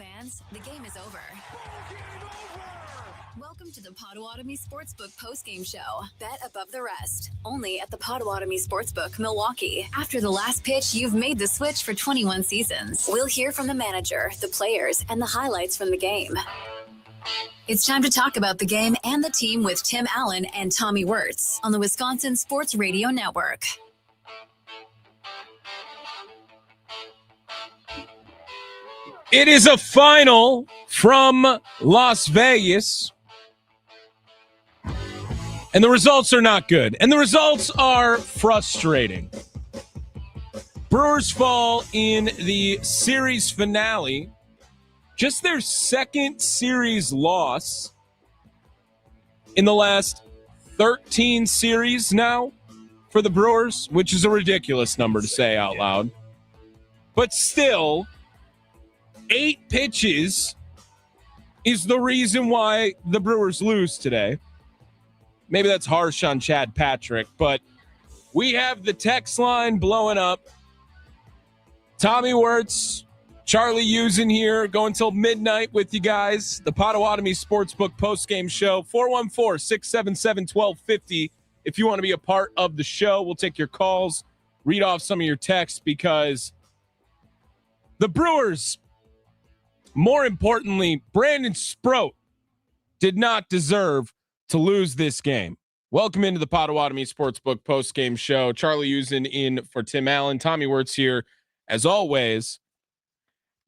fans, the game is over. Welcome to the Potawatomi Sportsbook postgame show. Bet above the rest. Only at the Potawatomi Sportsbook, Milwaukee. After the last pitch, you've made the switch for 21 seasons. We'll hear from the manager, the players, and the highlights from the game. It's time to talk about the game and the team with Tim Allen and Tommy Wirtz on the Wisconsin Sports Radio Network. It is a final from Las Vegas. And the results are not good. And the results are frustrating. Brewers fall in the series finale. Just their second series loss in the last 13 series now for the Brewers, which is a ridiculous number to say out loud. But still, 8 pitches is the reason why the Brewers lose today. Maybe that's harsh on Chad Patrick, but we have the text line blowing up. Tommy Wirtz, Charlie Usen here, going till midnight with you guys. The Potawatomi Sportsbook postgame show, 414-677-1250. If you want to be a part of the show, we'll take your calls, read off some of your texts, because the Brewers, more importantly, Brandon Sproat, did not deserve to lose this game. Welcome into the Potawatomi Sportsbook postgame show. Charlie Usen in for Tim Allen. Tommy Wirtz here, as always.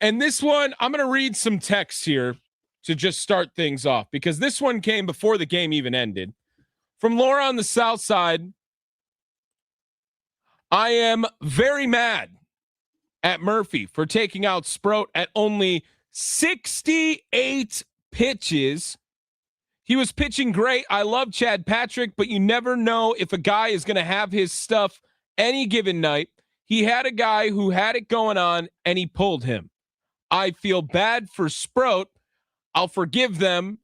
And this one, I'm going to read some texts here to just start things off, because this one came before the game even ended. From Laura on the South Side, I am very mad at Murphy for taking out Sproat at only 68 pitches. He was pitching great. I love Chad Patrick, but you never know if a guy is going to have his stuff any given night. He had a guy who had it going on, and he pulled him. I feel bad for Sproat. I'll forgive them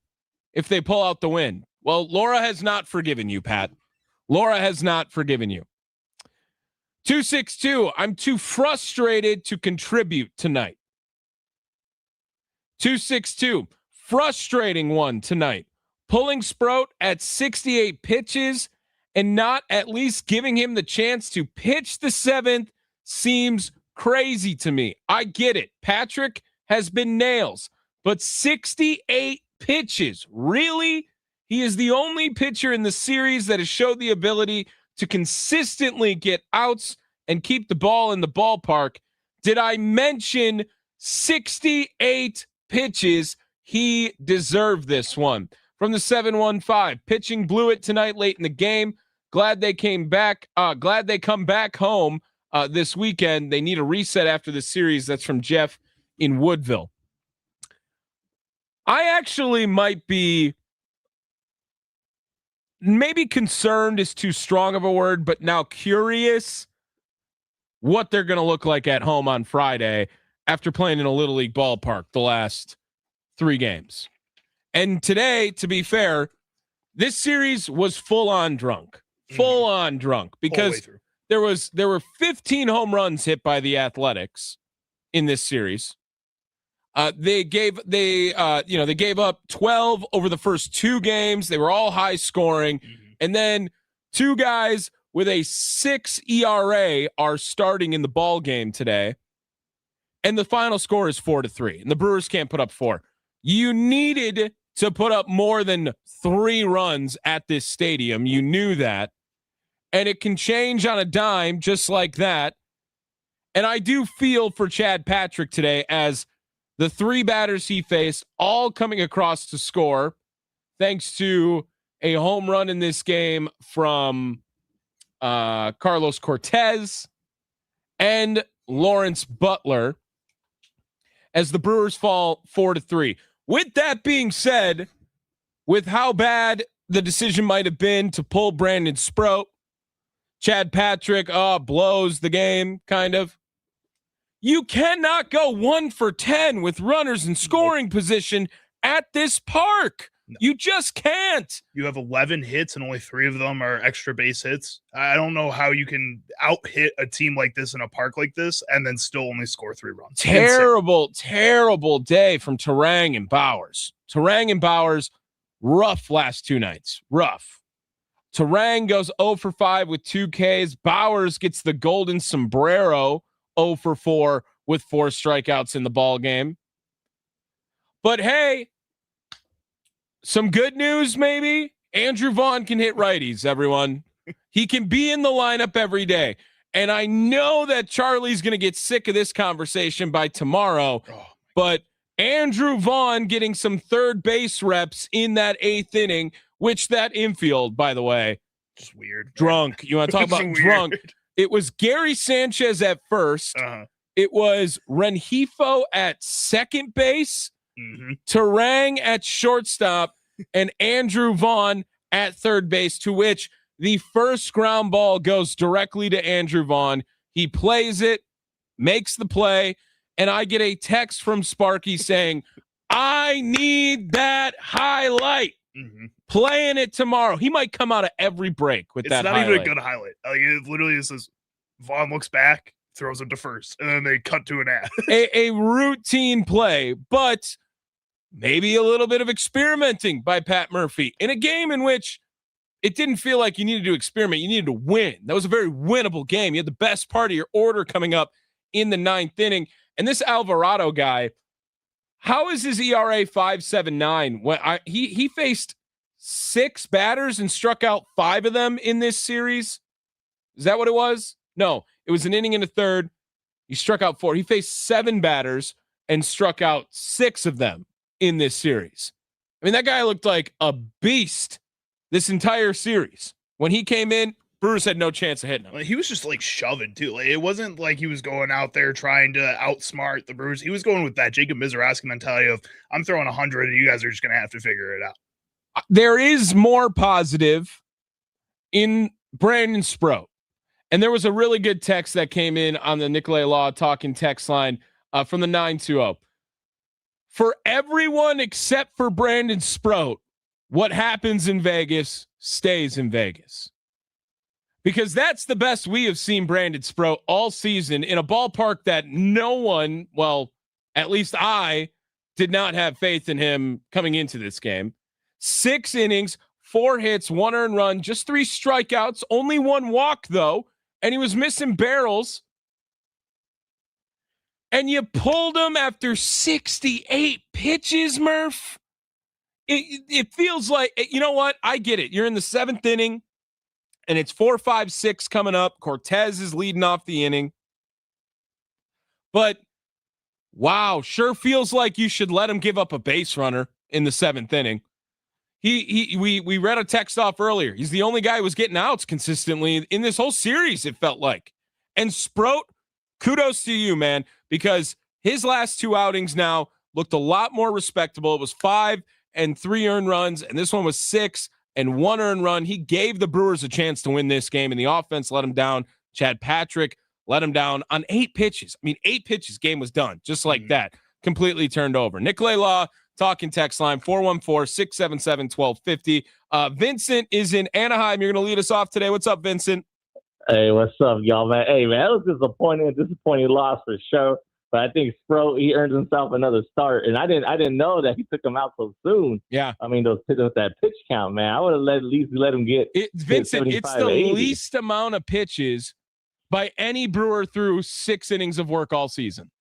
if they pull out the win. Well, Laura has not forgiven you, Pat. Laura has not forgiven you. 262, I'm too frustrated to contribute tonight. 262, frustrating one tonight. Pulling Sproat at 68 pitches and not at least giving him the chance to pitch the 7th seems crazy to me. I get it. Patrick has been nails, but 68 pitches, really? He is the only pitcher in the series that has showed the ability to consistently get outs and keep the ball in the ballpark. Did I mention 68 pitches? He deserved this one. From the 715, pitching blew it tonight late in the game. Glad they came back. Glad they come back home this weekend. They need a reset after the series. That's from Jeff in Woodville. I actually might be, maybe concerned is too strong of a word, but now curious what they're going to look like at home on Friday after playing in a Little League ballpark the last 3 games. And today, to be fair, this series was full on drunk, because there were 15 home runs hit by the Athletics in this series. They gave up 12 over the first 2 games. They were all high scoring. And then 2 guys with a 6 ERA are starting in the ball game today. And the final score is 4-3. And the Brewers can't put up 4. You needed to put up more than 3 runs at this stadium. You knew that. And it can change on a dime just like that. And I do feel for Chad Patrick today, as the 3 batters he faced all coming across to score, thanks to a home run in this game from Carlos Cortez and Lawrence Butler, as the Brewers fall 4-3. With that being said, with how bad the decision might have been to pull Brandon Sproat, Chad Patrick blows the game, kind of. You cannot go 1 for 10 with runners in scoring position at this park. You just can't. You have 11 hits and only 3 of them are extra base hits. I don't know how you can out-hit a team like this in a park like this and then still only score 3 runs. Terrible day from Terang and Bowers. Terang and Bowers, rough last 2 nights. Rough. Terang goes 0 for 5 with 2 Ks. Bowers gets the golden sombrero, 0 for 4 with 4 strikeouts in the ball game. But hey, some good news maybe. Andrew Vaughn can hit righties, everyone. He can be in the lineup every day. And I know that Charlie's going to get sick of this conversation by tomorrow, but Andrew Vaughn getting some third base reps in that 8th inning, which that infield, by the way, just weird. Drunk. You want to talk about drunk? It was Gary Sanchez at first. It was Rengifo at second base. Terang at shortstop, and Andrew Vaughn at third base, to which the first ground ball goes directly to Andrew Vaughn. He plays it, makes the play, and I get a text from Sparky saying, I need that highlight. Playing it tomorrow. He might come out of every break with that highlight. It's not even a good highlight. Like, it literally says, Vaughn looks back, throws him to first, and then they cut to an ad. a routine play, but maybe a little bit of experimenting by Pat Murphy in a game in which it didn't feel like you needed to experiment. You needed to win. That was a very winnable game. You had the best part of your order coming up in the 9th inning. And this Alvarado guy, how is his ERA 5.79? When he faced 6 batters and struck out 5 of them in this series? Is that what it was? No, it was an inning and a third. He struck out 4. He faced 7 batters and struck out 6 of them in this series. I mean, that guy looked like a beast this entire series. When he came in, Brewers had no chance of hitting him. He was just like shoving too. Like, it wasn't like he was going out there trying to outsmart the Brewers. He was going with that Jacob Mizrachi mentality of, I'm throwing 100 and you guys are just going to have to figure it out. There is more positive in Brandon Sproat. And there was a really good text that came in on the Nicolay Law Talking text line from the 920. For everyone except for Brandon Sproat, what happens in Vegas stays in Vegas. Because that's the best we have seen Brandon Sproat all season in a ballpark that no one, well, at least I, did not have faith in him coming into this game. 6 innings, 4 hits, 1 earned run, just 3 strikeouts, only 1 walk though, and he was missing barrels. And you pulled him after 68 pitches, Murph. It feels like, you know what? I get it. You're in the 7th inning, and it's 4, 5, 6 coming up. Cortez is leading off the inning. But, wow, sure feels like you should let him give up a base runner in the 7th inning. We read a text off earlier. He's the only guy who was getting outs consistently in this whole series, it felt like. And Sproat, kudos to you, man, because his last 2 outings now looked a lot more respectable. It was 5 and 3 earned runs, and this one was 6 and 1 earned run. He gave the Brewers a chance to win this game, and the offense let him down. Chad Patrick let him down on 8 pitches. I mean, 8 pitches, game was done, just like that. Completely turned over. Nicolay Law, Talking text line, 414-677-1250. Vincent is in Anaheim. You're going to lead us off today. What's up, Vincent? Hey, what's up, y'all, man? Hey, man, that was disappointing loss for sure. But I think Sproat, he earned himself another start, and I didn't know that he took him out so soon. Yeah, I mean, with that pitch count, man, I would have at least let him get it. Vincent, it's the least amount of pitches by any Brewer through 6 innings of work all season.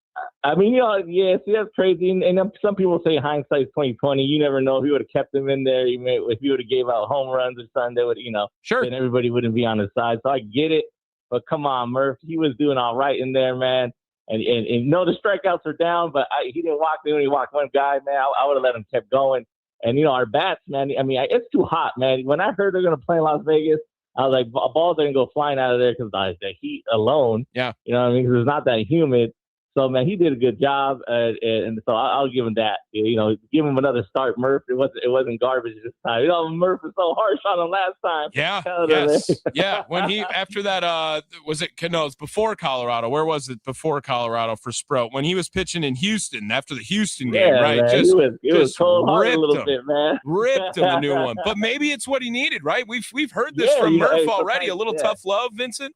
I mean, yeah, see, that's crazy. And some people say hindsight's 20/20. You never know if he would have kept him in there. If he would have gave out home runs or something, they would, sure, then everybody wouldn't be on his side. So I get it, but come on, Murph, he was doing all right in there, man. And no, the strikeouts are down, but he didn't walk me when he walked one guy, man. I would have let him kept going. And our bats, man. I mean, it's too hot, man. When I heard they're gonna play in Las Vegas, I was like, balls are gonna go flying out of there because the heat alone. Yeah, you know what I mean? Because it's not that humid. So, man, he did a good job, and so I'll give him that. You know, give him another start, Murph. It wasn't garbage this time. You know, Murph was so harsh on him last time. Yeah, yes, yeah. When he after that, was it? No, it was before Colorado. Where was it before Colorado for Sproat? When he was pitching in Houston after the Houston game, right? Man, Just he was cold-hearted a little bit, man. Ripped him a new one. But maybe it's what he needed, right? We've heard this from Murph already. A little tough love, Vincent.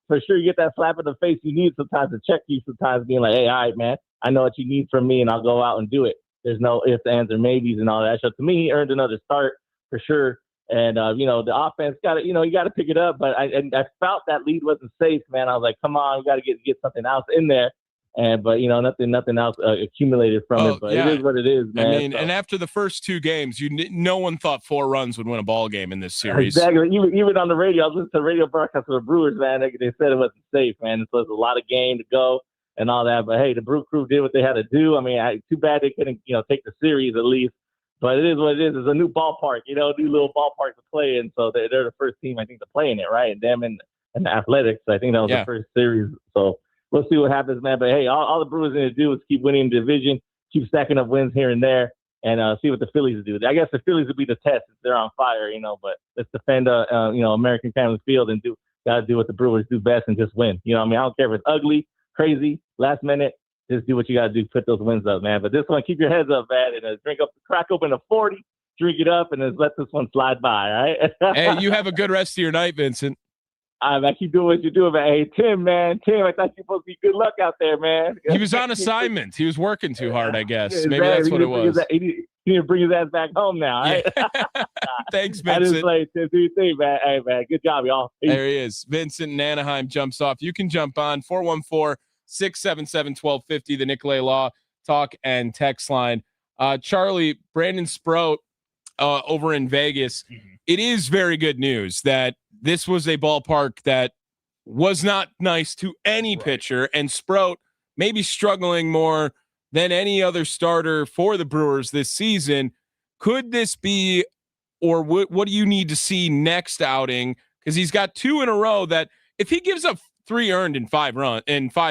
For sure, you get that slap in the face you need sometimes to check you. Sometimes being like, "Hey, all right, man, I know what you need from me, and I'll go out and do it." There's no ifs, ands, or maybes, and all that. So to me, he earned another start for sure. And you know, the offense got to, you got to pick it up. But I felt that lead wasn't safe, man. I was like, "Come on, we got to get something else in there." But nothing else accumulated from it. But it is what it is, man. I mean, and after the first two games, no one thought 4 runs would win a ball game in this series. Exactly. Even on the radio, I was listening to the radio broadcast of the Brewers, man. They said it wasn't safe, man. So it's a lot of game to go and all that. But hey, the Brew Crew did what they had to do. I mean, too bad they couldn't, take the series at least. But it is what it is. It's a new ballpark, new little ballpark to play in. So they're the first team, I think, to play in it, right? And them and the Athletics. I think that was the first series. So we'll see what happens, man. But hey, all the Brewers need to do is keep winning the division, keep stacking up wins here and there, and see what the Phillies do. I guess the Phillies would be the test if they're on fire, but let's defend, American Family Field and gotta do what the Brewers do best and just win. I don't care if it's ugly, crazy, last minute. Just do what you gotta do, put those wins up, man. But this one, keep your heads up, man, and crack open a 40, drink it up, and then let this one slide by. All right. Hey, you have a good rest of your night, Vincent. I keep doing what you're doing, man. Hey, Tim, I thought you were supposed to be good luck out there, man. He was on assignment. He was working too hard, I guess. Maybe that's what it was. He need to bring his ass back home now. Right? Thanks, Vincent. I just play Tim. Do your thing, man. Hey, man. Good job, y'all. Peace. There he is. Vincent in Anaheim jumps off. You can jump on 414-677-1250, the Nicolay Law talk and text line. Charlie, Brandon Sproat over in Vegas. Mm-hmm. It is very good news that this was a ballpark that was not nice to any pitcher, and Sproat maybe struggling more than any other starter for the Brewers this season. Could this be, or what do you need to see next outing? Because he's got 2 in a row that if he gives up 3 earned in 5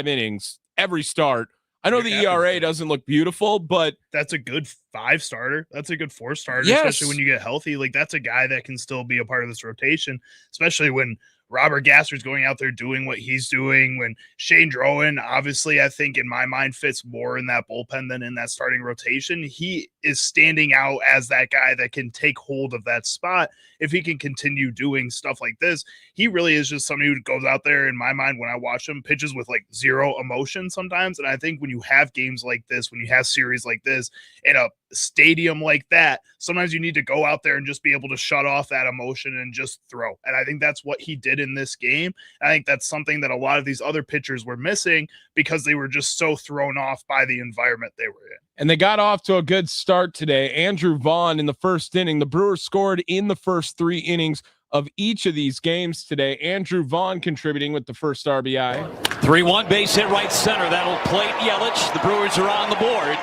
innings every start, I know the ERA doesn't look beautiful, but that's a good 5 starter. That's a good 4 starter, yes. Especially when you get healthy. Like, that's a guy that can still be a part of this rotation, especially when Robert Gasser's going out there doing what he's doing. When Shane Drowan, obviously, I think in my mind fits more in that bullpen than in that starting rotation. He is standing out as that guy that can take hold of that spot. If he can continue doing stuff like this, he really is just somebody who goes out there, in my mind, when I watch him, pitches with like 0 emotion sometimes. And I think when you have games like this, when you have series like this in a stadium like that, sometimes you need to go out there and just be able to shut off that emotion and just throw. And I think that's what he did in this game. I think that's something that a lot of these other pitchers were missing because they were just so thrown off by the environment they were in. And they got off to a good start today. Andrew Vaughn in the first inning. The Brewers scored in the first 3 innings of each of these games today. Andrew Vaughn contributing with the first RBI. 3-1 base hit right center. That'll plate Yelich. The Brewers are on the board.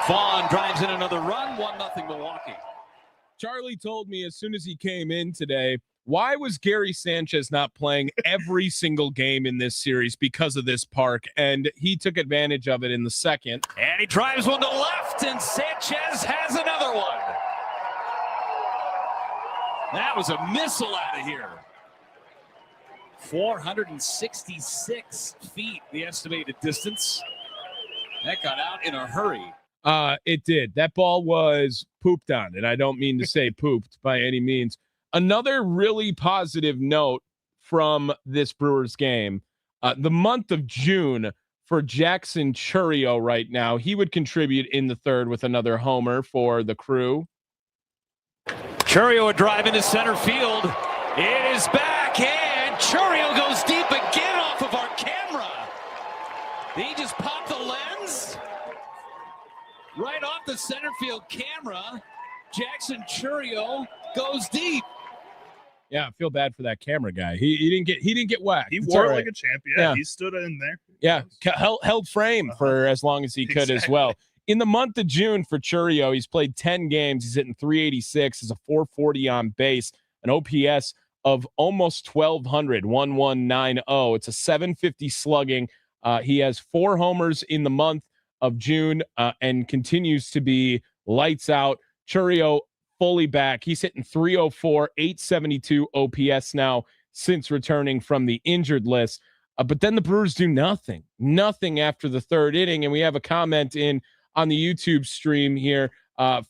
Vaughn drives in another run. 1-0 Milwaukee. Charlie told me as soon as he came in today, why was Gary Sanchez not playing every single game in this series because of this park? And he took advantage of it in the second. And he drives one to left, and Sanchez has another one. That was a missile out of here. 466 feet, the estimated distance. That got out in a hurry. It did. That ball was pooped on, and I don't mean to say pooped by any means. Another really positive note from this Brewers game, the month of June for Jackson Chourio right now. He would contribute in the third with another homer for the Crew. Chourio a drive into center field. It is back, and Chourio goes deep again off of our camera. Did he just pop the lens? Right off the center field camera, Jackson Chourio goes deep. Yeah, I feel bad for that camera guy. He didn't get whacked. He wore it like a champion. Yeah, he stood in there. Yeah, held frame for as long as he could as well. In the month of June for Chourio, he's played 10 games. He's hitting 386, is a 440 on base, an OPS of almost 1,200, 1190. It's a 750 slugging, He has 4 homers in the month of June and continues to be lights out. Chourio fully back. He's hitting 304, 872 OPS now since returning from the injured list. But then the Brewers do nothing after the 3rd inning. And we have a comment in on the YouTube stream here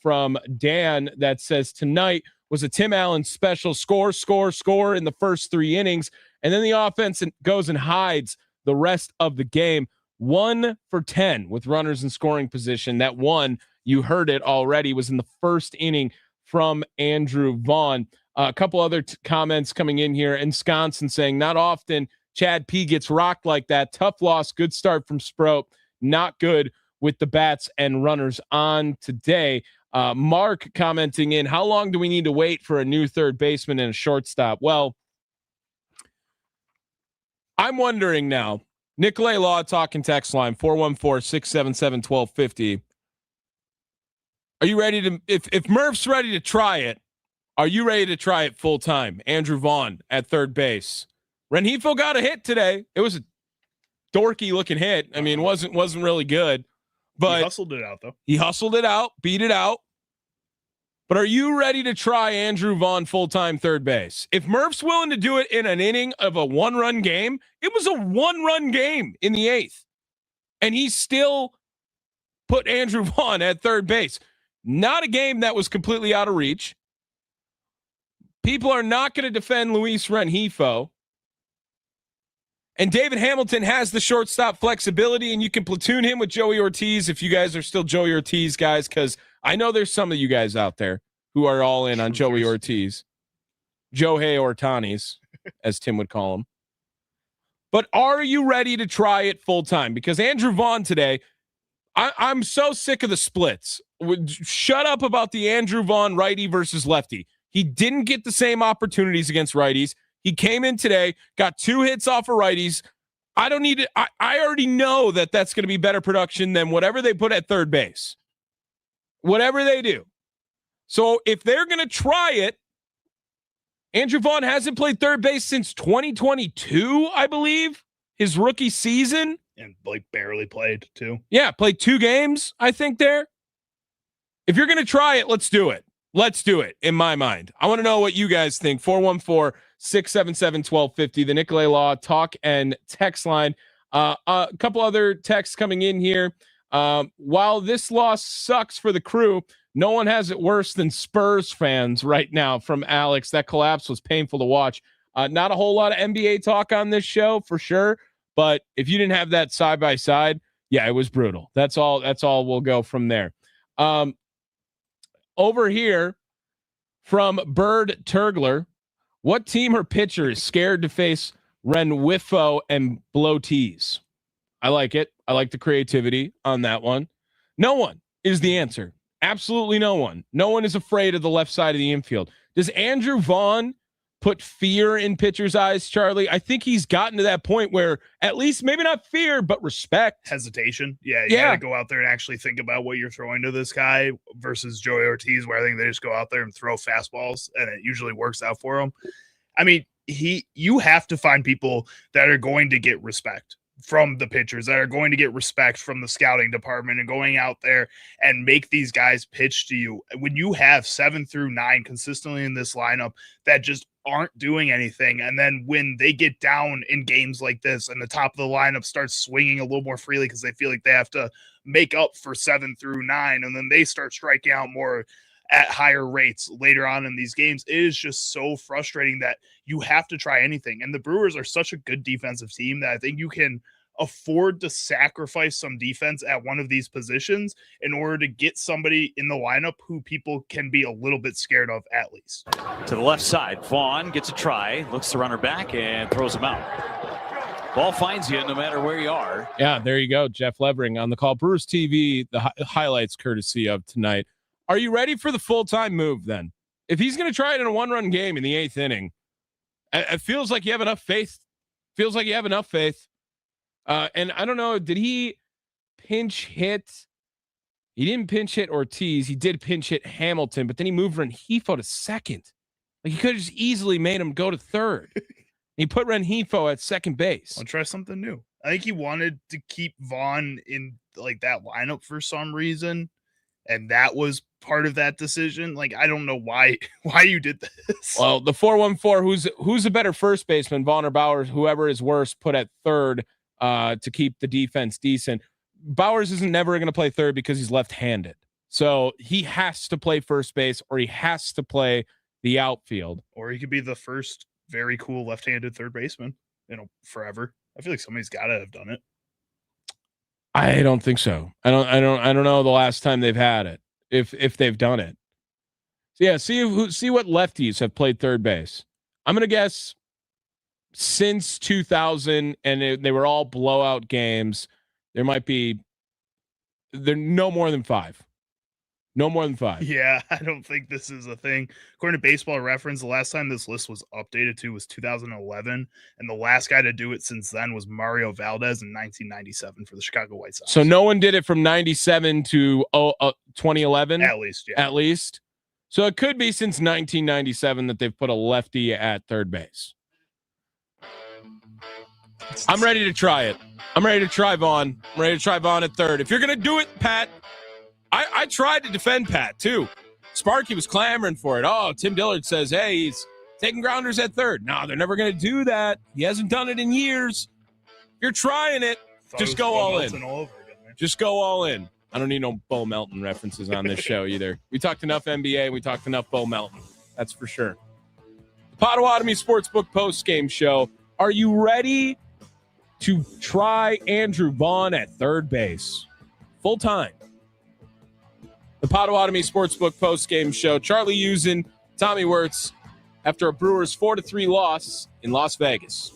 from Dan that says tonight was a Tim Allen special, score in the first 3 innings. And then the offense goes and hides the rest of the game. 1 for 10 with runners in scoring position. That one, you heard it already, was in the first inning from Andrew Vaughn. A couple other comments coming in here. Ensconson saying, not often Chad P gets rocked like that. Tough loss, good start from Sproat. Not good with the bats and runners on today. Mark commenting in, how long do we need to wait for a new third baseman and a shortstop? Well, I'm wondering now. Nicolay Law talking text line 414-677-1250. Are you ready to, if Murph's ready to try it, are you ready to try it full time? Andrew Vaughn at third base. Rengifo got a hit today. It was a dorky looking hit. I mean, wasn't really good, but he hustled it out though. He hustled it out, beat it out. But are you ready to try Andrew Vaughn full-time third base? If Murph's willing to do it in an inning of a 1-run game, it was a 1-run game in the 8th. And he still put Andrew Vaughn at third base. Not a game that was completely out of reach. People are not going to defend Luis Rengifo. And David Hamilton has the shortstop flexibility, and you can platoon him with Joey Ortiz if you guys are still Joey Ortiz guys, because I know there's some of you guys out there who are all in on Joey Ortiz. Joey Ortanis, as Tim would call him. But are you ready to try it full time? Because Andrew Vaughn today, I'm so sick of the splits. Shut up about the Andrew Vaughn righty versus lefty. He didn't get the same opportunities against righties. He came in today, got 2 hits off of righties. I don't need it. I already know that that's going to be better production than whatever they put at third base. Whatever they do. So if they're going to try it, Andrew Vaughn hasn't played third base since 2022, I believe, his rookie season. And Blake barely played too. Yeah, played 2 games, I think, there. If you're going to try it, let's do it. Let's do it, in my mind. I want to know what you guys think. 414-677-1250, the Nicolay Law talk and text line. A couple other texts coming in here. While this loss sucks for the Crew, no one has it worse than Spurs fans right now, from Alex. That collapse was painful to watch. Not a whole lot of NBA talk on this show for sure, but if you didn't have that side by side, yeah, it was brutal. That's all we'll go from there. Over here from Bird Turgler, what team or pitcher is scared to face Rengifo and blow tees? I like it. I like the creativity on that one. No one is the answer. Absolutely no one. No one is afraid of the left side of the infield. Does Andrew Vaughn put fear in pitchers' eyes, Charlie? I think he's gotten to that point where at least maybe not fear, but respect. Hesitation. Yeah. You got to go out there and actually think about what you're throwing to this guy versus Joey Ortiz, where I think they just go out there and throw fastballs and it usually works out for him. I mean, you have to find people that are going to get respect from the pitchers, that are going to get respect from the scouting department, and going out there and make these guys pitch to you. When you have 7 through 9 consistently in this lineup that just aren't doing anything, and then when they get down in games like this and the top of the lineup starts swinging a little more freely because they feel like they have to make up for 7 through 9, and then they start striking out more at higher rates later on in these games, it is just so frustrating that you have to try anything. And the Brewers are such a good defensive team that I think you can afford to sacrifice some defense at one of these positions in order to get somebody in the lineup who people can be a little bit scared of, at least. To the left side, Vaughn gets a try, looks the runner back and throws him out. Ball finds you no matter where you are. Yeah, there you go. Jeff Levering on the call. Brewers TV, the highlights courtesy of tonight. Are you ready for the full-time move then? If he's going to try it in a 1-run game in the 8th inning, it feels like you have enough faith. And I don't know, did he pinch hit? He didn't pinch hit Ortiz. He did pinch hit Hamilton, but then he moved Rengifo to second. Like, he could have just easily made him go to third. He put Rengifo at second base. I'll try something new. I think he wanted to keep Vaughn in like that lineup for some reason, and that was part of that decision. Like, I don't know why you did this. Well, the 414, who's a better first baseman, Vaughn or Bowers? Whoever is worse, put at third to keep the defense decent. Bowers isn't never going to play third because he's left-handed, so he has to play first base or he has to play the outfield. Or he could be the first very cool left-handed third baseman, forever. I feel like somebody's got to have done it. I don't think so. I don't know the last time they've had it, if they've done it. So yeah, see what lefties have played third base. I'm gonna guess since 2000, and they were all blowout games. There no more than five. No more than five. Yeah, I don't think this is a thing. According to Baseball Reference, the last time this list was updated to was 2011, and the last guy to do it since then was Mario Valdez in 1997 for the Chicago White Sox. So no one did it from 97 to 2011? At least, yeah. At least. So it could be since 1997 that they've put a lefty at third base. I'm ready to try it. I'm ready to try Vaughn. I'm ready to try Vaughn at third. If you're going to do it, Pat, I tried to defend Pat, too. Sparky was clamoring for it. Oh, Tim Dillard says, hey, he's taking grounders at third. No, they're never going to do that. He hasn't done it in years. If you're trying it, just go all in. Just go all in. I don't need no Bo Melton references on this show either. We talked enough NBA. We talked enough Bo Melton. That's for sure. The Potawatomi Sportsbook post-game show. Are you ready to try Andrew Vaughn at third base? Full time. The Potawatomi Sportsbook post-game show. Charlie Usen, Tommy Wirtz, after a Brewers 4-3 loss in Las Vegas.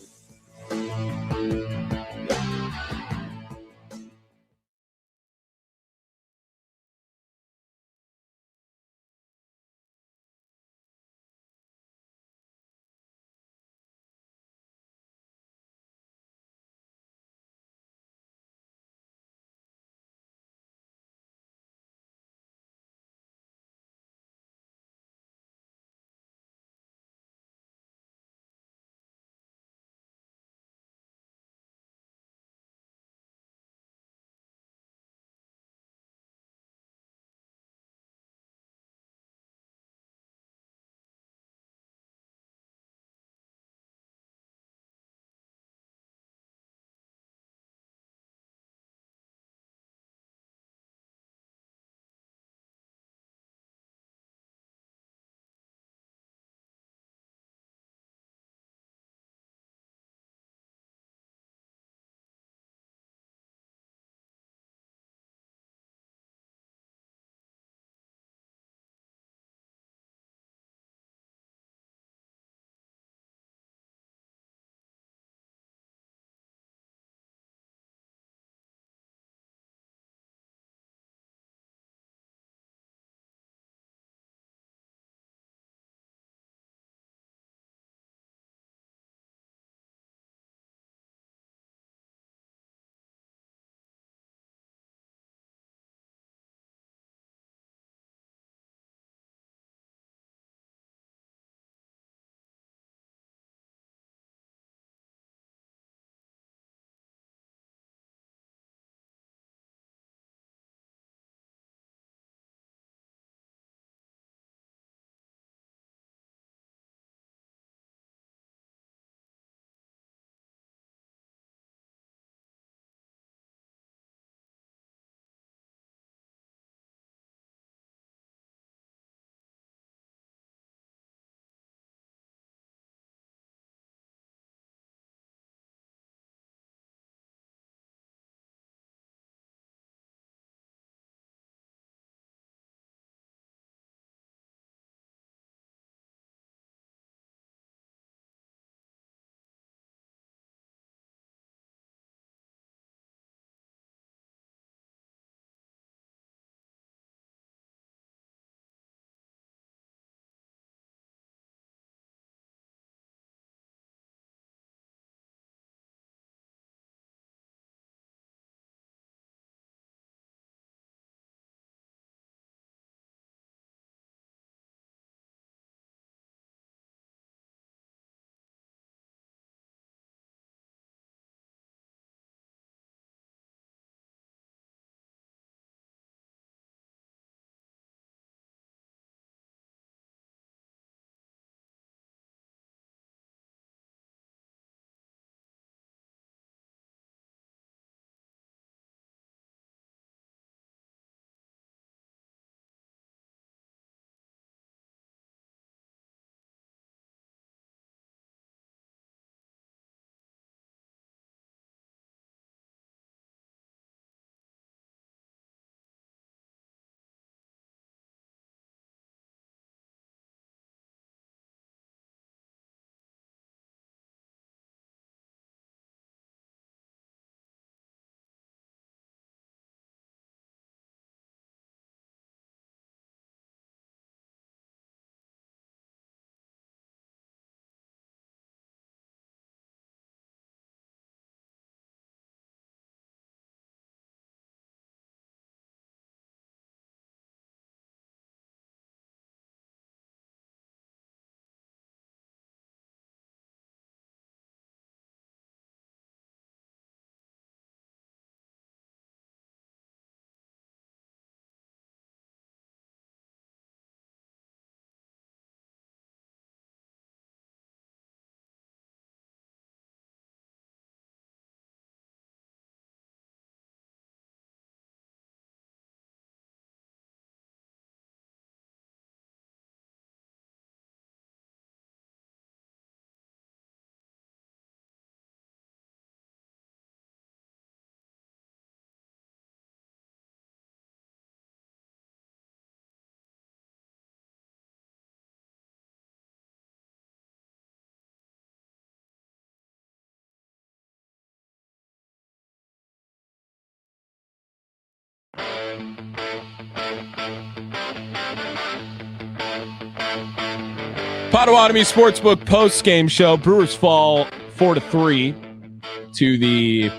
Potawatomi Sportsbook post-game show. Brewers fall 4-3 to the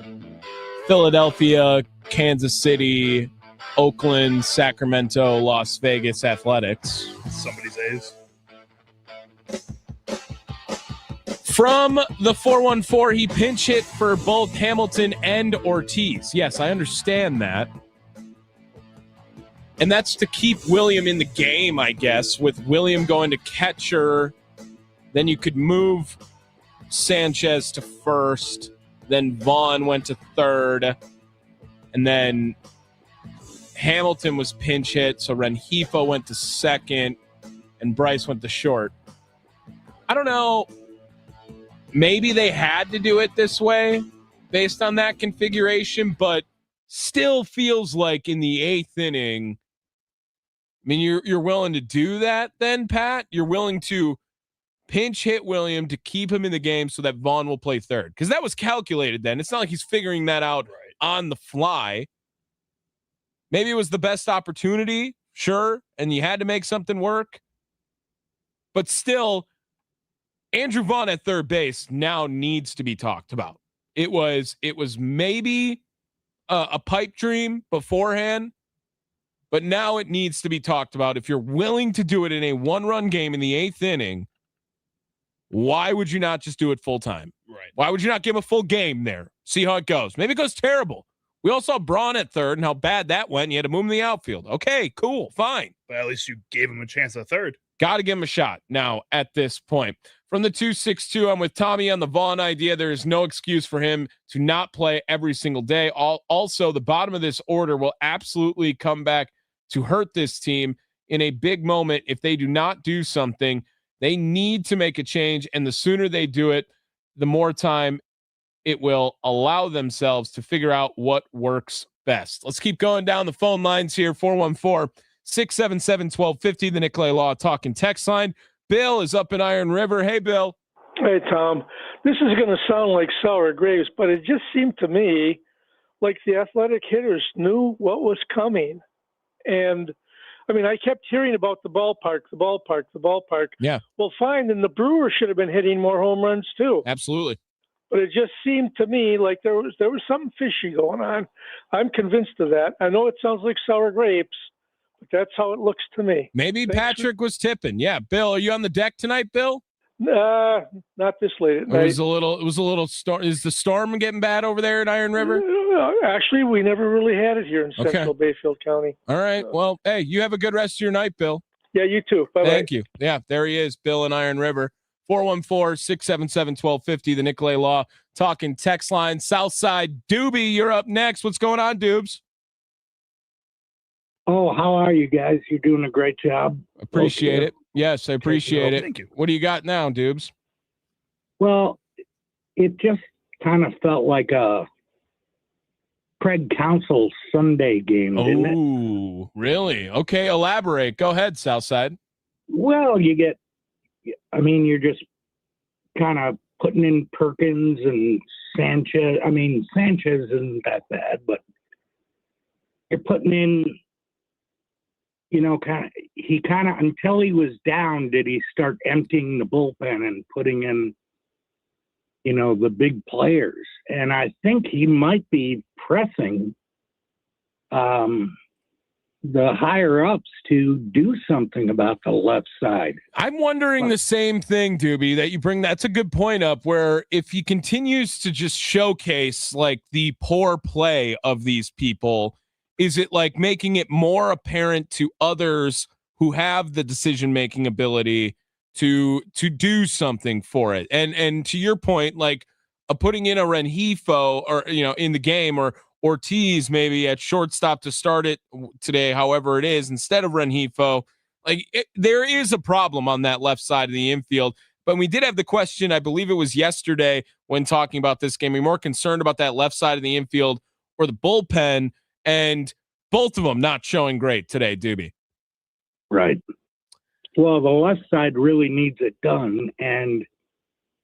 Philadelphia, Kansas City, Oakland, Sacramento, Las Vegas Athletics. Somebody's A's. From the 414, he pinch hit for both Hamilton and Ortiz. Yes, I understand that. And that's to keep William in the game, I guess, with William going to catcher. Then you could move Sanchez to first. Then Vaughn went to third. And then Hamilton was pinch hit, so Rengifo went to second. And Bryce went to short. I don't know. Maybe they had to do it this way based on that configuration, but still feels like in the eighth inning, I mean, you're willing to do that then, Pat? You're willing to pinch hit William to keep him in the game so that Vaughn will play third? Because that was calculated then. It's not like he's figuring that out on the fly. Maybe it was the best opportunity, sure, and you had to make something work. But still, Andrew Vaughn at third base now needs to be talked about. It was maybe a pipe dream beforehand, but now it needs to be talked about. If you're willing to do it in a one-run game in the eighth inning, why would you not just do it full time? Right. Why would you not give him a full game there? See how it goes. Maybe it goes terrible. We all saw Braun at third and how bad that went. You had to move him in the outfield. Okay, cool, fine. But at least you gave him a chance at third. Got to give him a shot now at this point. From the 262, I'm with Tommy on the Vaughn idea. There is no excuse for him to not play every single day. Also, the bottom of this order will absolutely come back to hurt this team in a big moment if they do not do something. They need to make a change, and the sooner they do it, the more time it will allow themselves to figure out what works best. Let's keep going down the phone lines here. 414-677-1250, the Nicolay Law Talk and Text line. Bill is up in Iron River. Hey, Bill. Hey, Tom. This is going to sound like sour grapes, but it just seemed to me like the Athletic hitters knew what was coming. And, I mean, I kept hearing about the ballpark. Yeah. Well, fine, then the Brewers should have been hitting more home runs too. Absolutely. But it just seemed to me like there was something fishy going on. I'm convinced of that. I know it sounds like sour grapes, but that's how it looks to me. Maybe Patrick was tipping. Yeah. Bill, are you on the deck tonight, Bill? Not this late at night. It was a little storm. Is the storm getting bad over there at Iron River? Actually, we never really had it here in Central Bayfield County. All right. Well, hey, you have a good rest of your night, Bill. Yeah, you too. Bye-bye. Thank you. Yeah, there he is, Bill in Iron River. 414-677-1250, the Nicolay Law Talking text line. Southside Doobie, you're up next. What's going on, Doobs? Oh, how are you guys? You're doing a great job. Appreciate it. Yes, I appreciate it. Thank you. What do you got now, Doobs? Well, it just kind of felt like a Craig Counsell Sunday game, didn't it? Oh, really? Okay, elaborate. Go ahead, Southside. Well, you're just kind of putting in Perkins and Sanchez. I mean, Sanchez isn't that bad, but you're putting in, until he was down, did he start emptying the bullpen and putting in, the big players. And I think he might be pressing the higher ups to do something about the left side. I'm wondering the same thing, Doobie, that you bring. That's a good point up, where if he continues to just showcase like the poor play of these people, is it like making it more apparent to others who have the decision-making ability to do something for it? And to your point, like putting in a Rengifo or, in the game, or Ortiz maybe at shortstop to start it today, however it is, instead of Rengifo, there is a problem on that left side of the infield. But we did have the question, I believe it was yesterday when talking about this game, we're more concerned about that left side of the infield or the bullpen, and both of them not showing great today, Doobie. Right. Well, the left side really needs it done. And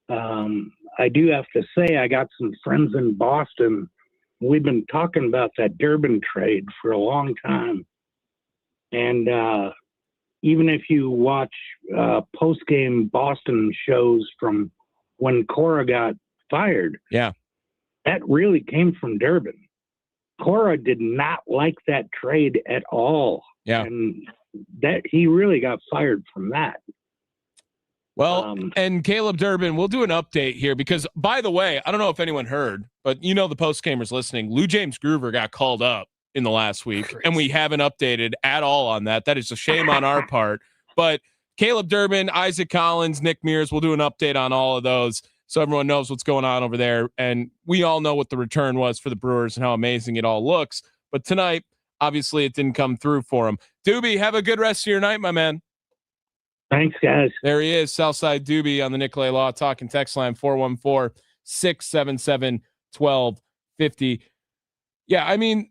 I do have to say, I got some friends in Boston. We've been talking about that Durbin trade for a long time. And even if you watch post-game Boston shows from when Cora got fired, Yeah, that really came from Durbin. Cora did not like that trade at all. Yeah. And that he really got fired from that. Well, and Caleb Durbin, we'll do an update here because, by the way, I don't know if anyone heard, but you know the post-gamers listening, Lou James Groover got called up in the last week, Crazy. and we haven't updated at all on that. That is a shame on our part. But Caleb Durbin, Isaac Collins, Nick Mears, we'll do an update on all of those so everyone knows what's going on over there. And we all know what the return was for the Brewers and how amazing it all looks. But tonight, obviously, it didn't come through for him. Doobie, have a good rest of your night, my man. Thanks, guys. There he is, Southside Doobie on the Nicolay Law Talking text line 414-677-1250. Yeah, I mean,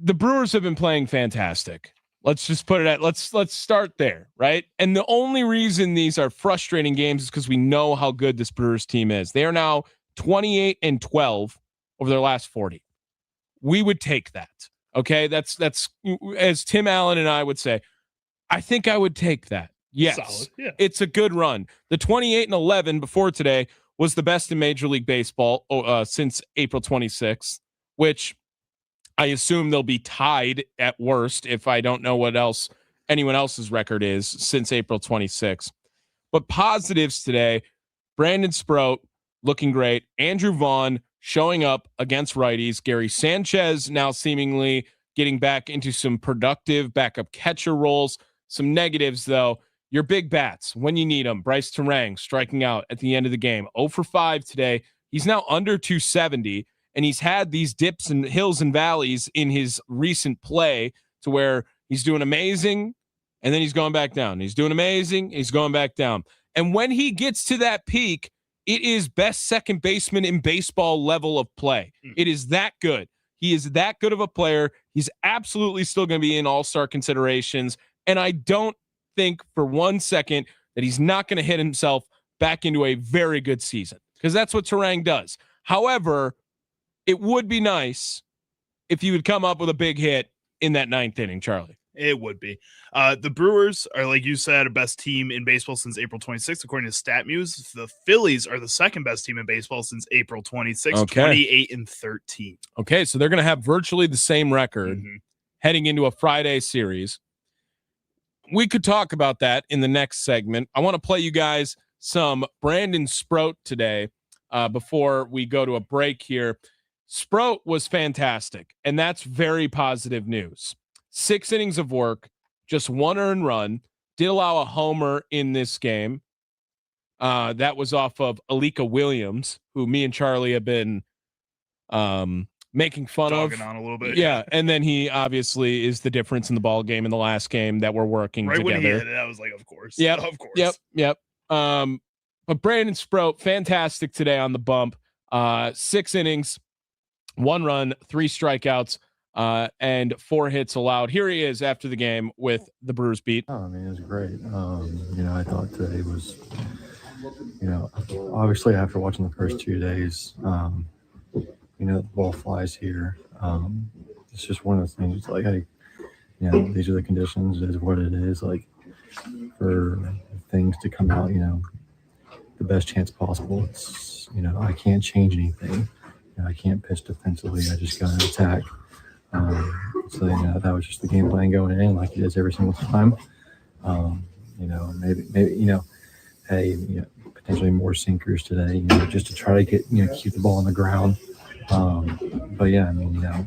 the Brewers have been playing fantastic. Let's just put it at let's start there, right? And the only reason these are frustrating games is because we know how good this Brewers team is. They are now 28-12 over their last 40. We would take that. Okay, that's as Tim Allen and I would say. I think I would take that. Yes, solid. Yeah. It's a good run. The 28-11 before today was the best in Major League Baseball since April 26th, which I assume they'll be tied at worst if I don't know what else anyone else's record is since April 26th. But positives today, Brandon Sproat looking great. Andrew Vaughn showing up against righties. Gary Sanchez now seemingly getting back into some productive backup catcher roles. Some negatives, though. Your big bats, when you need them. Bryce Terang striking out at the end of the game. 0 for 5 today. He's now under 270, and he's had these dips and hills and valleys in his recent play to where he's doing amazing, and then he's going back down. He's doing amazing, he's going back down. And when he gets to that peak, it is best second baseman in baseball level of play. It is that good. He is that good of a player. He's absolutely still going to be in all-star considerations, and I don't think for 1 second that he's not going to hit himself back into a very good season because that's what Terang does. However, it would be nice if you would come up with a big hit in that 9th inning, Charlie. It would be. The Brewers are, like you said, a best team in baseball since April 26th, according to StatMuse. The Phillies are the second best team in baseball since April 26th, 28-13. Okay, so they're going to have virtually the same record heading into a Friday series. We could talk about that in the next segment. I want to play you guys some Brandon Sproat today before we go to a break here. Sproat was fantastic, and that's very positive news. 6 innings of work, just 1 earned run, did allow a homer in this game. That was off of Alika Williams, who me and Charlie have been making fun Dogging of on a little bit. Yeah, and then he obviously is the difference in the ball game in the last game that we're working right together. When he hit it, I was like, of course. Yep, of course. Yep. But Brandon Sproat, fantastic today on the bump. 6 innings, 1 run, 3 strikeouts, and 4 hits allowed. Here he is after the game with the Brewers beat. Oh, I mean, it was great. I thought today was, obviously after watching the first 2 days, the ball flies here. It's just one of those things. It's like, hey, these are the conditions. It is what it is. Like, for things to come out, the best chance possible. It's, I can't change anything. I can't pitch defensively. I just got to attack. So that was just the game plan going in, like it is every single time. Maybe hey, potentially more sinkers today, just to try to get keep the ball on the ground. But yeah, I mean, I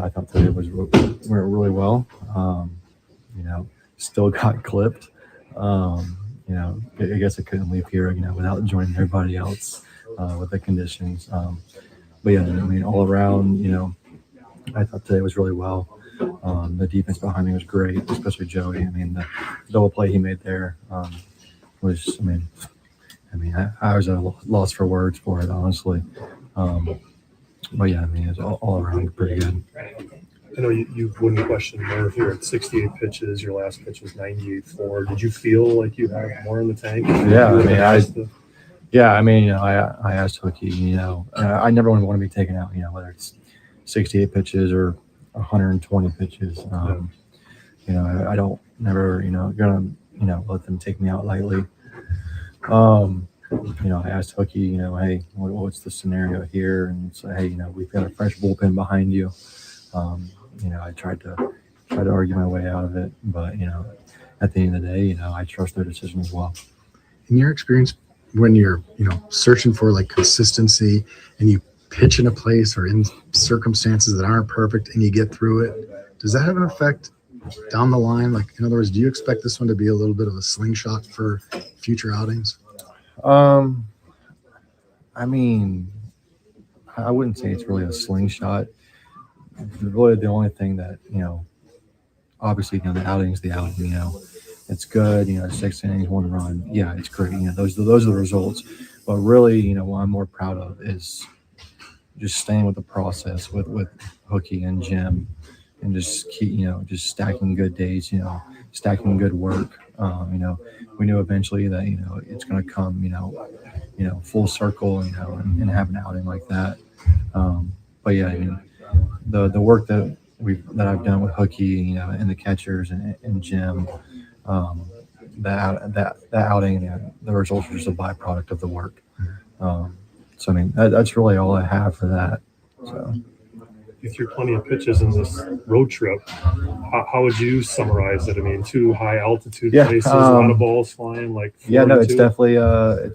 thought today went really well. Still got clipped. I guess I couldn't leave here, without joining everybody else with the conditions. But yeah, I mean, all around, I thought today was really well. The defense behind me was great, especially Joey. I mean, the double play he made there was, I was at a loss for words for it, honestly. But yeah, I mean, it's all around pretty good. I know you wouldn't question Murph. You're at 68 pitches. Your last pitch was 98.4. Did you feel like you had more in the tank? Yeah, I asked Hookie, I never want to be taken out, whether it's 68 pitches or 120 pitches. I don't never, gonna, let them take me out lightly. I asked Hooky, hey, what's the scenario here? And say, hey, we've got a fresh bullpen behind you. I tried to argue my way out of it, but at the end of the day, I trust their decision as well. In your experience, when you're searching for like consistency and you pitch in a place or in circumstances that aren't perfect and you get through it, does that have an effect down the line? Like, in other words, do you expect this one to be a little bit of a slingshot for future outings? I mean, I wouldn't say it's really a slingshot. Really, the only thing that obviously, the outing's the outing. It's good. 6 innings, 1 run. Yeah, it's great. Those are the results. But really, what I'm more proud of is just staying with the process with Hooky and Jim, and just keep just stacking good days. Stacking good work. We knew eventually that it's going to come. Full circle. And have an outing like that. But yeah, the work that I've done with Hooky, and the catchers and Jim, that outing and the results are just a byproduct of the work. So I mean that's really all I have for that. So You threw plenty of pitches in this road trip. How would you summarize it? I mean, 2 high altitude places, a lot of balls flying. Like it's definitely a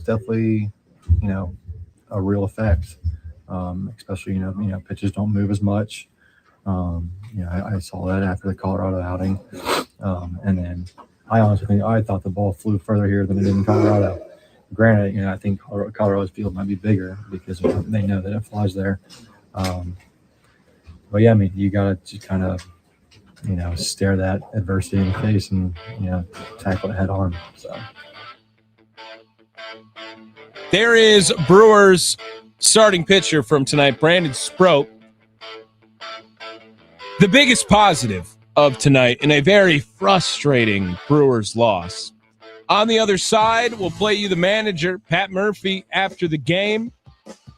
real effect. Especially pitches don't move as much. I saw that after the Colorado outing, and then I honestly think I thought the ball flew further here than it did in Colorado. Granted, I think Colorado's field might be bigger because they know that it flies there. But yeah, I mean, you got to kind of stare that adversity in the face and tackle it head on. So There is Brewers starting pitcher from tonight, Brandon Sproat. The biggest positive of tonight in a very frustrating Brewers loss. On the other side, we'll play you the manager, Pat Murphy, after the game.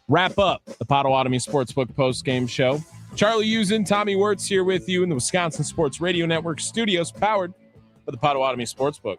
Wrap up the Potawatomi Sportsbook post-game show. Charlie Usen, Tommy Wirtz here with you in the Wisconsin Sports Radio Network studios, powered by the Potawatomi Sportsbook.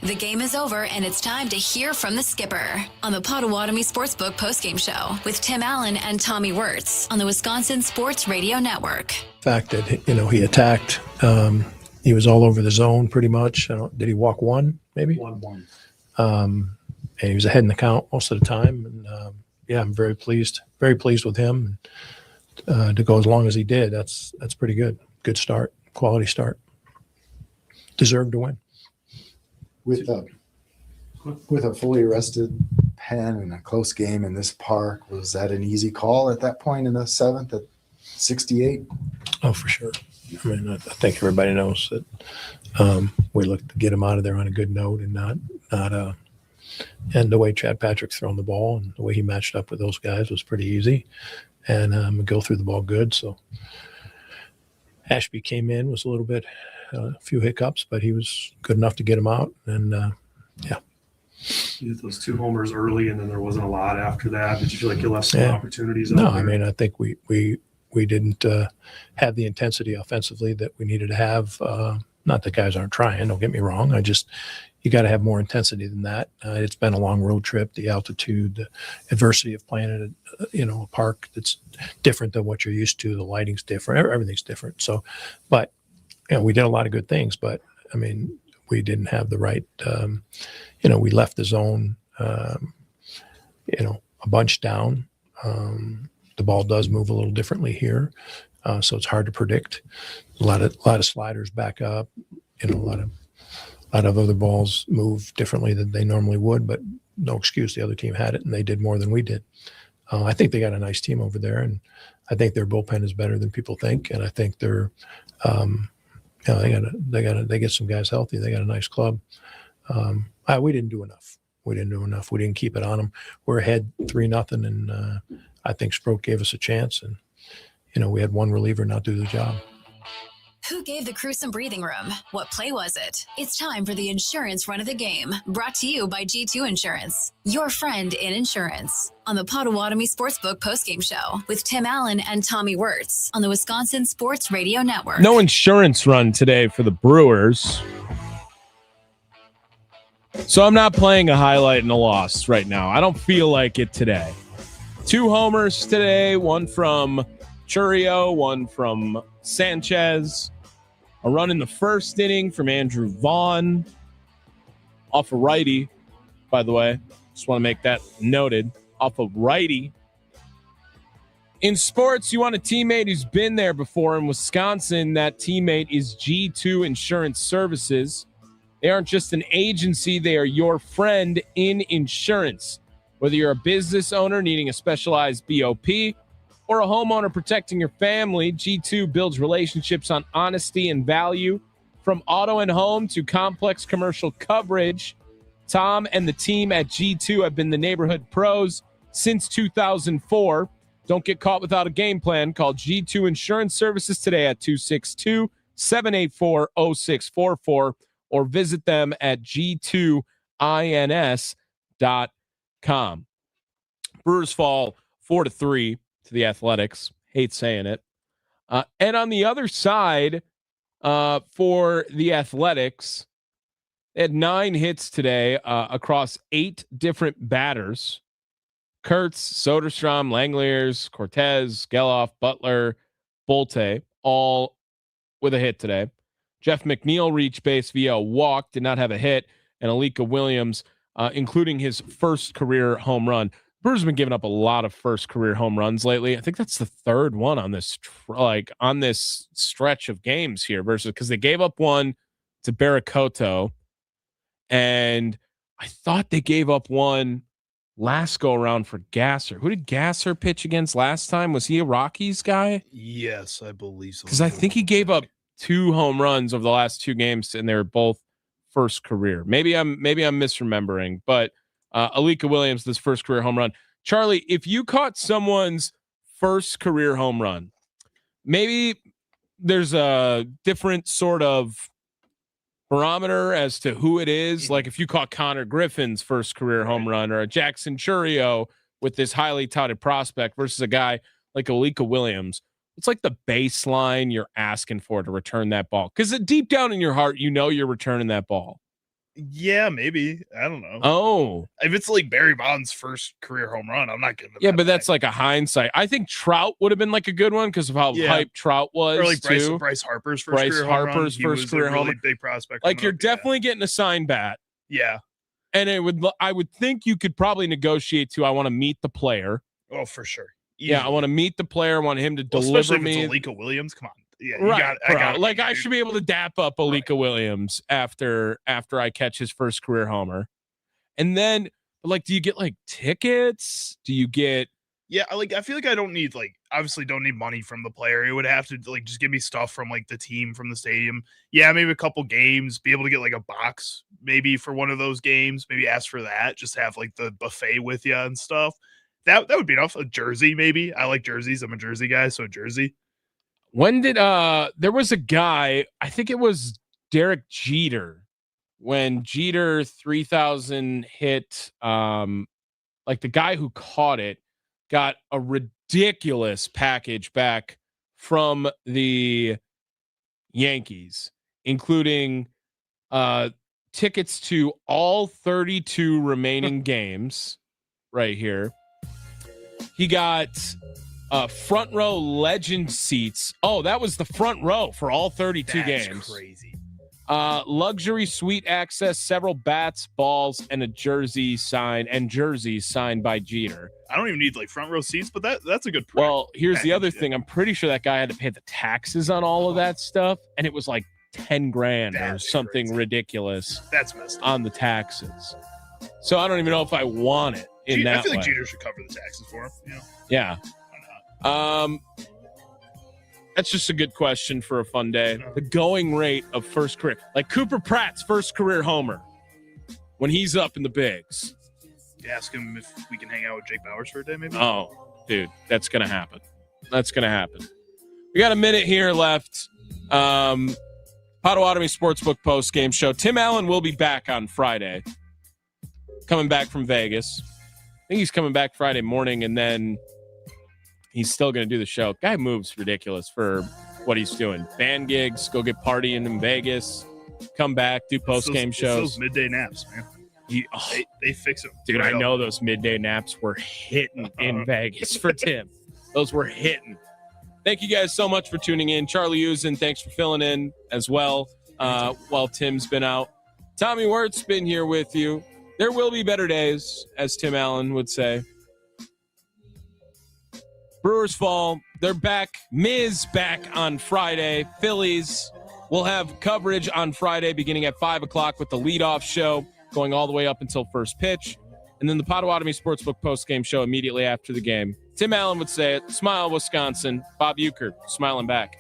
The game is over, and it's time to hear from the skipper on the Potawatomi Sportsbook postgame show with Tim Allen and Tommy Wirtz on the Wisconsin Sports Radio Network. Fact that he attacked. He was all over the zone pretty much. Did he walk one? Maybe 1-1. And he was ahead in the count most of the time. And I'm very pleased with him. To go as long as he did, that's pretty good. Good start, quality start. Deserved to win. With a fully rested Penn and a close game in this park, was that an easy call at that point in the seventh at 68? Oh, for sure. I mean, I think everybody knows that we looked to get him out of there on a good note and not and the way Chad Patrick's thrown the ball and the way he matched up with those guys was pretty easy, and go through the ball good. So Ashby came in, was a little bit a few hiccups, but he was good enough to get him out. And You hit those 2 homers early, and then there wasn't a lot after that. Did you feel like you left some opportunities? No, I mean, I think we didn't have the intensity offensively that we needed to have. Not that guys aren't trying, don't get me wrong. You got to have more intensity than that. It's been a long road trip, the altitude, the adversity of playing at a park that's different than what you're used to. The lighting's different, everything's different. So, but we did a lot of good things, but I mean, we didn't have the right, we left the zone, a bunch down. The ball does move a little differently here. So it's hard to predict. A lot of sliders back up, a lot of other balls move differently than they normally would, but no excuse. The other team had it and they did more than we did. I think they got a nice team over there, and I think their bullpen is better than people think. And I think they're, they get some guys healthy. They got a nice club. We didn't do enough. We didn't keep it on them. We're ahead 3-0, and I think Sproat gave us a chance, and we had one reliever not do the job. Who gave the crew some breathing room? What play was it? It's time for the insurance run of the game, brought to you by G2 Insurance, your friend in insurance, on the Potawatomi Sportsbook postgame show with Tim Allen and Tommy Wirtz on the Wisconsin Sports Radio Network. No insurance run today for the Brewers. So I'm not playing a highlight and a loss right now. I don't feel like it today. 2 homers today, one from Churio, one from Sanchez. A run in the first inning from Andrew Vaughn off a righty, by the way. Just want to make that noted. Off a righty. In sports, you want a teammate who's been there before. In Wisconsin, that teammate is G2 Insurance Services. They aren't just an agency. They are your friend in insurance. Whether you're a business owner needing a specialized BOP or a homeowner protecting your family, G2 builds relationships on honesty and value. From auto and home to complex commercial coverage, Tom and the team at G2 have been the neighborhood pros since 2004. Don't get caught without a game plan. Call G2 Insurance Services today at 262-784-0644 or visit them at g2ins.com. Brewers fall 4-3 to the Athletics. Hate saying it. And on the other side, for the Athletics, they had 9 hits today across 8 different batters. Kurtz, Soderstrom, Langeliers, Cortez, Geloff, Butler, Bolte, all with a hit today. Jeff McNeil reached base via a walk, did not have a hit, and Alika Williams, including his first career home run. Brewers have been giving up a lot of first career home runs lately. I think that's the 3rd one on this on this stretch of games here versus because they gave up one to Barracoto, and I thought they gave up one last go around for Gasser. Who did Gasser pitch against last time? Was he a Rockies guy? Yes, I believe so. Because I think he gave up 2 home runs over the last 2 games, and they were both first career. Maybe I'm misremembering, but Alika Williams, this first career home run. Charlie, if you caught someone's first career home run, maybe there's a different sort of barometer as to who it is. Like if you caught Connor Griffin's first career home run or a Jackson Churio with this highly touted prospect versus a guy like Alika Williams, it's like the baseline you're asking for to return that ball. Because deep down in your heart, you know you're returning that ball. Yeah, maybe. I don't know. Oh, If it's like Barry Bonds' first career home run, I'm not giving him yeah, that but back. that's like a hindsight. I think Trout would have been like a good one because of how hyped Trout was. Or like too. Bryce Harper's first career home run. Harper's He first was career a really home run. big prospect. Like you're definitely getting a signed bat. Yeah. And I would think you could probably negotiate to, I want to meet the player. Oh, for sure. Yeah, I want to meet the player. I want him to deliver especially me. if it's Alika Williams. Come on. Yeah, I should be able to dap up Alika Williams after I catch his first career homer. And then, like, do you get like tickets? Do you get? Yeah, I feel like I don't need obviously don't need money from the player. It would have to just give me stuff from like the team from the stadium. Yeah, maybe a couple games. Be able to get like a box maybe for one of those games. Maybe ask for that. Just have like the buffet with you and stuff. That would be enough. A jersey maybe. I like jerseys. I'm a jersey guy, so a jersey. When did there was a guy, I think it was Derek Jeter, when Jeter 3000 hit like the guy who caught it got a ridiculous package back from the Yankees, including tickets to all 32 remaining games right here. He got front row legend seats. Oh, that was the front row for all 32 games. That's crazy. Luxury suite access, several bats, balls, and a jersey signed by Jeter. I don't even need like front row seats, but that's a good price. Well, here's the other thing. I'm pretty sure that guy had to pay the taxes on all of that stuff, and it was like 10 grand or something ridiculous. That's messed up on the taxes. So I don't even know if I want it in that I feel like way. Jeter should cover the taxes for him. Yeah. That's just a good question for a fun day. The going rate of first career, like Cooper Pratt's first career homer when he's up in the bigs. Ask him if we can hang out with Jake Bowers for a day, maybe. Oh, dude, that's gonna happen. We got a minute here left. Potawatomi Sportsbook post game show. Tim Allen will be back on Friday. Coming back from Vegas. I think he's coming back Friday morning, and then he's still going to do the show. Guy moves ridiculous for what he's doing. Band gigs, go get partying in Vegas, come back, do post-game shows. Those midday naps, man. They fix them. Dude, I know those midday naps were hitting in Vegas for Tim. Those were hitting. Thank you guys so much for tuning in. Charlie Usen, thanks for filling in as well while Tim's been out. Tommy Wirt's been here with you. There will be better days, as Tim Allen would say. Brewers fall. They're back. Miz back on Friday. Phillies will have coverage on Friday beginning at 5 o'clock with the leadoff show going all the way up until first pitch. And then the Potawatomi Sportsbook postgame show immediately after the game. Tim Allen would say it. Smile, Wisconsin. Bob Uecker smiling back.